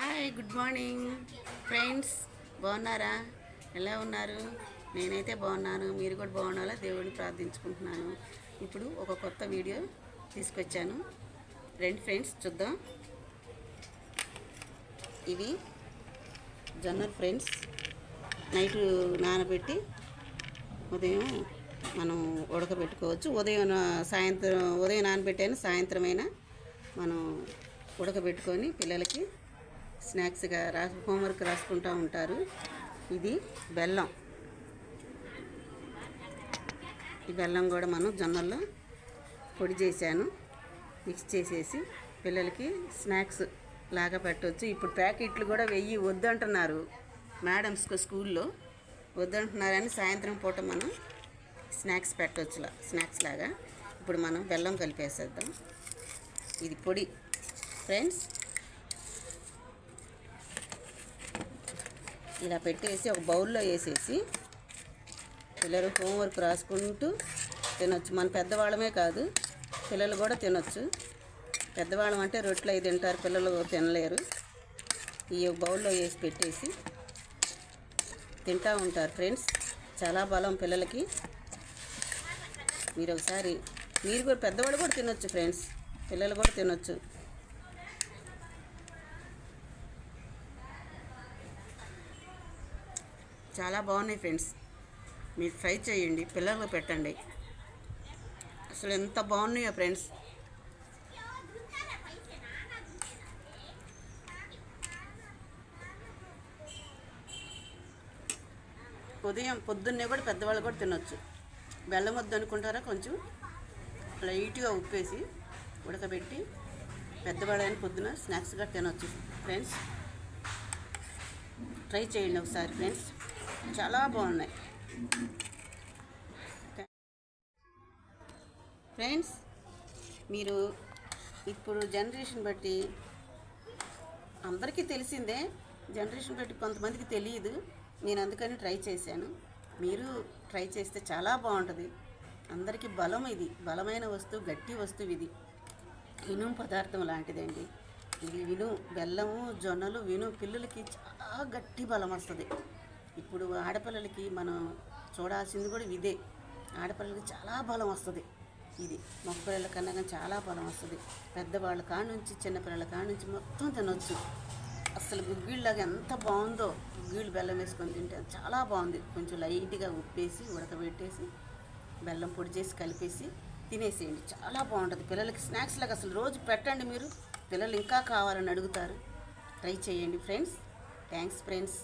Hi, good morning friends. బాగున్నారా? ఎలా ఉన్నారు? నేనైతే బాగున్నాను. మీరు కూడా బాగున్నారా? దేవుడిని ప్రార్థించుకుంటున్నాను. ఇప్పుడు ఒక కొత్త వీడియో తీసుకొచ్చాను. రండి ఫ్రెండ్స్, చూద్దాం. ఇవి జొన్నలు ఫ్రెండ్స్. నైట్ నానబెట్టి ఉదయం మనం ఉడకబెట్టుకోవచ్చు. ఉదయం నానబెట్టాను, సాయంత్రం అయినా మనం ఉడకబెట్టుకొని పిల్లలకి స్నాక్స్గా హోంవర్క్ రాసుకుంటూ ఉంటారు. ఇది బెల్లం. ఈ బెల్లం కూడా మనం జొన్నల్లో పొడి చేశాను. మిక్స్ చేసేసి పిల్లలకి స్నాక్స్ లాగా పెట్టవచ్చు. ఇప్పుడు ప్యాకెట్లు కూడా వద్దంటున్నారు మేడమ్స్ స్కూల్లో, వద్దంటున్నారని సాయంత్రం పూట మనం స్నాక్స్ పెట్టవచ్చు, స్నాక్స్ లాగా. ఇప్పుడు మనం బెల్లం కలిపేసేద్దాం. ఇది పొడి ఫ్రెండ్స్. ఇలా పెట్టేసి ఒక బౌల్లో వేసేసి పిల్లలు హోంవర్క్ రాసుకుంటూ తినొచ్చు. మన పెద్దవాళ్ళమే కాదు, పిల్లలు కూడా తినొచ్చు. పెద్దవాళ్ళం అంటే రొట్టెలు అవి తింటారు, పిల్లలు తినలేరు. ఈ బౌల్లో వేసి పెట్టేసి తింటూ ఉంటారు ఫ్రెండ్స్. చాలా బలం పిల్లలకి. మీరు కూడా పెద్దవాళ్ళు కూడా తినొచ్చు ఫ్రెండ్స్, పిల్లలు కూడా తినొచ్చు. చాలా బాగున్నాయి ఫ్రెండ్స్. మీరు ట్రై చేయండి, పిల్లలకు పెట్టండి. అసలు ఎంత బాగున్నాయో ఫ్రెండ్స్. పొద్దున్నే కూడా పెద్దవాళ్ళు కూడా తినొచ్చు. బెల్లం వద్దు అనుకుంటారా, కొంచెం లైట్గా ఉప్పేసి ఉడకబెట్టి పెద్దవాళ్ళని పొద్దున స్నాక్స్గా తినొచ్చు ఫ్రెండ్స్. ట్రై చేయండి ఒకసారి ఫ్రెండ్స్, చాలా బాగున్నాయి ఫ్రెండ్స్. మీరు ఇప్పుడు జనరేషన్ బట్టి అందరికీ తెలిసిందే, జనరేషన్ బట్టి కొంతమందికి తెలియదు. నేను అందుకని ట్రై చేశాను. మీరు ట్రై చేస్తే చాలా బాగుంటుంది. అందరికీ బలం. ఇది బలమైన వస్తువు, గట్టి వస్తువు. ఇది ఇనుము పదార్థం లాంటిదండి. ఇది బెల్లము, జొన్నలు పిల్లలకి చాలా గట్టి బలం వస్తుంది. ఇప్పుడు ఆడపిల్లలకి మనం చూడాల్సింది కూడా ఇదే. ఆడపిల్లలకి చాలా బలం వస్తుంది. ఇది మగపిల్లల కన్నా కానీ చాలా బలం వస్తుంది. పెద్దవాళ్ళ కాడ నుంచి చిన్నపిల్లల కాడ నుంచి మొత్తం తినొచ్చు. అసలు గుగ్గిళ్ళలాగా ఎంత బాగుందో. గుగ్గిళ్ళు బెల్లం వేసుకొని తింటే చాలా బాగుంది. కొంచెం లైట్గా ఉప్పేసి ఉడకబెట్టేసి బెల్లం పొడి చేసి కలిపేసి తినేసేయండి, చాలా బాగుంటుంది. పిల్లలకి స్నాక్స్ లాగా అసలు రోజు పెట్టండి. మీరు పిల్లలు ఇంకా కావాలని అడుగుతారు. ట్రై చేయండి ఫ్రెండ్స్. Thanks friends.